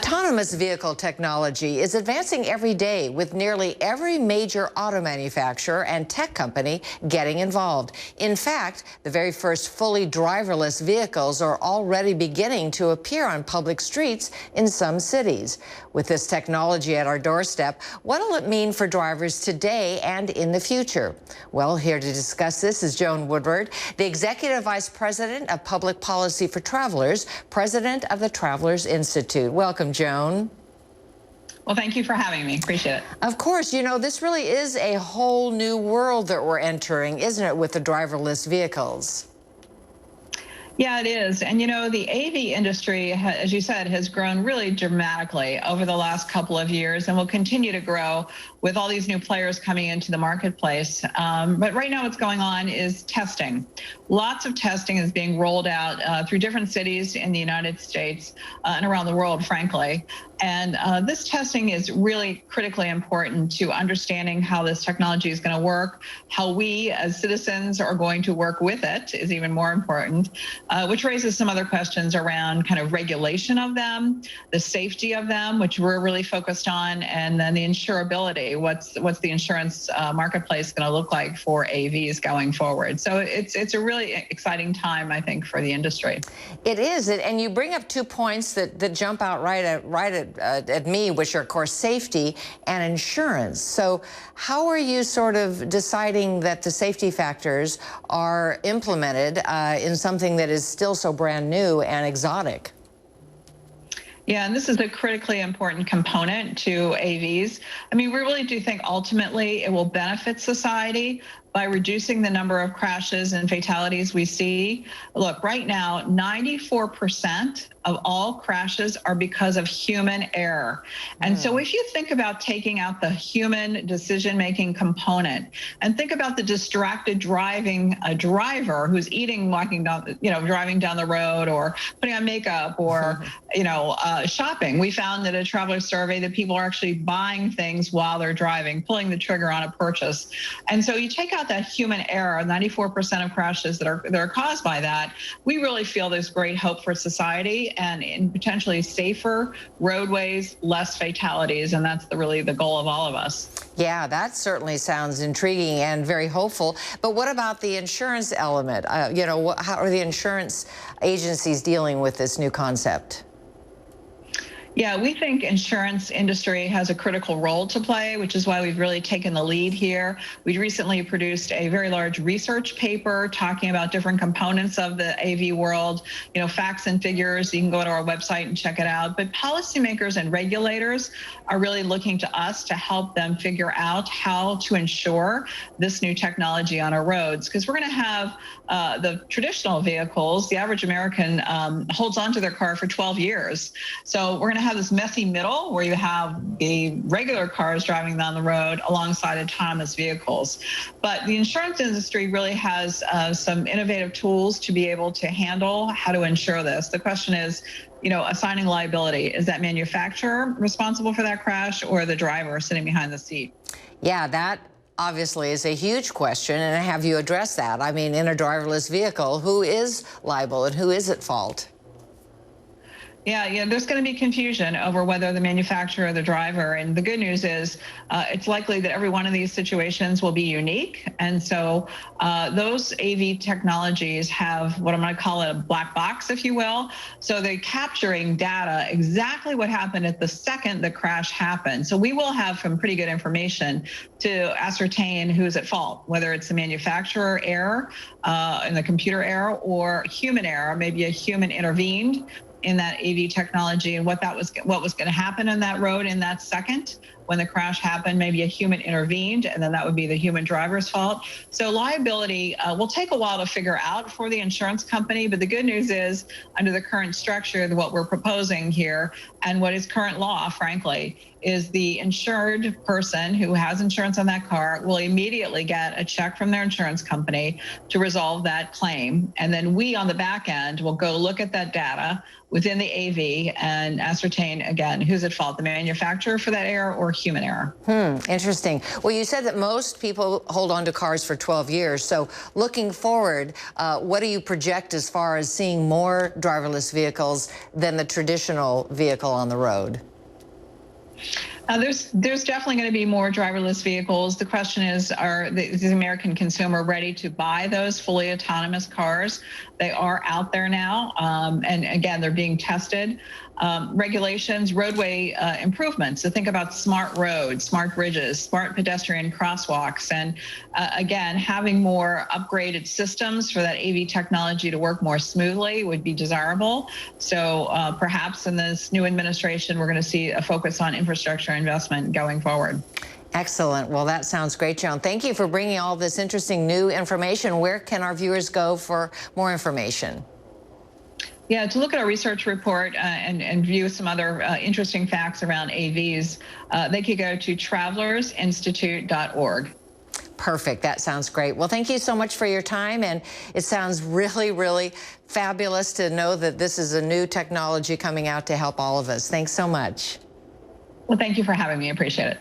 Autonomous vehicle technology is advancing every day, with nearly every major auto manufacturer and tech company getting involved. In fact, the very first fully driverless vehicles are already beginning to appear on public streets in some cities. With this technology at our doorstep, what will it mean for drivers today and in the future? Well, here to discuss this is Joan Woodward, the Executive Vice President of Public Policy for Travelers, President of the Travelers Institute. Welcome, Joan. Well, thank you for having me. Appreciate it. Of course, you know, this really is a whole new world that we're entering, isn't it, with the driverless vehicles? Yeah, it is. And, you know, the AV industry, as you said, has grown really dramatically over the last couple of years and will continue to grow with all these new players coming into the marketplace. But right now what's going on is testing. Lots of testing is being rolled out through different cities in the United States and around the world, frankly. And this testing is really critically important to understanding how this technology is going to work. How we as citizens are going to work with it is even more important, which raises some other questions around kind of regulation of them, the safety of them, which we're really focused on, and then the insurability. What's the insurance marketplace going to look like for AVs going forward? So it's a really exciting time, I think, for the industry. It is, and you bring up 2 points that jump out right at me, which are, of course, safety and insurance. So how are you sort of deciding that the safety factors are implemented in something that is still so brand new and exotic? Yeah, and this is a critically important component to AVs. I mean, we really do think ultimately it will benefit society by reducing the number of crashes and fatalities we see. Look, right now, 94% of all crashes are because of human error. And so if you think about taking out the human decision-making component and think about the distracted driving driver who's eating, walking down, driving down the road, or putting on makeup, or, shopping. We found that a traveler survey that people are actually buying things while they're driving, pulling the trigger on a purchase. And so you take out that human error, 94% of crashes that are caused by that. We really feel there's great hope for society and in potentially safer roadways, less fatalities, and that's really the goal of all of us. Yeah, that certainly sounds intriguing and very hopeful. But what about the insurance element? How are the insurance agencies dealing with this new concept? Yeah, we think insurance industry has a critical role to play, which is why we've really taken the lead here. We recently produced a very large research paper talking about different components of the AV world, facts and figures. You can go to our website and check it out. But policymakers and regulators are really looking to us to help them figure out how to ensure this new technology on our roads, because we're going to have the traditional vehicles. The average American holds onto their car for 12 years. So we're going to have this messy middle where you have the regular cars driving down the road alongside autonomous vehicles. But the insurance industry really has some innovative tools to be able to handle how to insure this. The question is, assigning liability. Is that manufacturer responsible for that crash or the driver sitting behind the seat? Yeah, that obviously is a huge question, and have you addressed that? I mean, in a driverless vehicle, who is liable and who is at fault? Yeah, there's going to be confusion over whether the manufacturer or the driver. And the good news is it's likely that every one of these situations will be unique. And so those AV technologies have what I'm going to call it a black box, if you will. So they're capturing data, exactly what happened at the second the crash happened. So we will have some pretty good information to ascertain who's at fault, whether it's the manufacturer error and the computer error or human error, maybe a human intervened in that AV technology, and what was going to happen in that road in that second when the crash happened. Maybe a human intervened, and then that would be the human driver's fault. So liability will take a while to figure out for the insurance company, but the good news is under the current structure, what we're proposing here and what is current law, frankly, is the insured person who has insurance on that car will immediately get a check from their insurance company to resolve that claim. And then we on the back end will go look at that data within the AV and ascertain, again, who's at fault, the manufacturer for that error or human error. Interesting. Well, you said that most people hold on to cars for 12 years. So looking forward, what do you project as far as seeing more driverless vehicles than the traditional vehicle on the road? There's definitely going to be more driverless vehicles. The question is the American consumer ready to buy those fully autonomous cars? They are out there now, and again, they're being tested. Regulations, roadway improvements. So think about smart roads, smart bridges, smart pedestrian crosswalks, and again, having more upgraded systems for that AV technology to work more smoothly would be desirable. So perhaps in this new administration, we're going to see a focus on infrastructure investment going forward. Excellent. Well, that sounds great, Joan. Thank you for bringing all this interesting new information. Where can our viewers go for more information? Yeah, to look at our research report and view some other interesting facts around AVs, they could go to travelersinstitute.org. Perfect. That sounds great. Well, thank you so much for your time. And it sounds really, really fabulous to know that this is a new technology coming out to help all of us. Thanks so much. Well, thank you for having me. I appreciate it.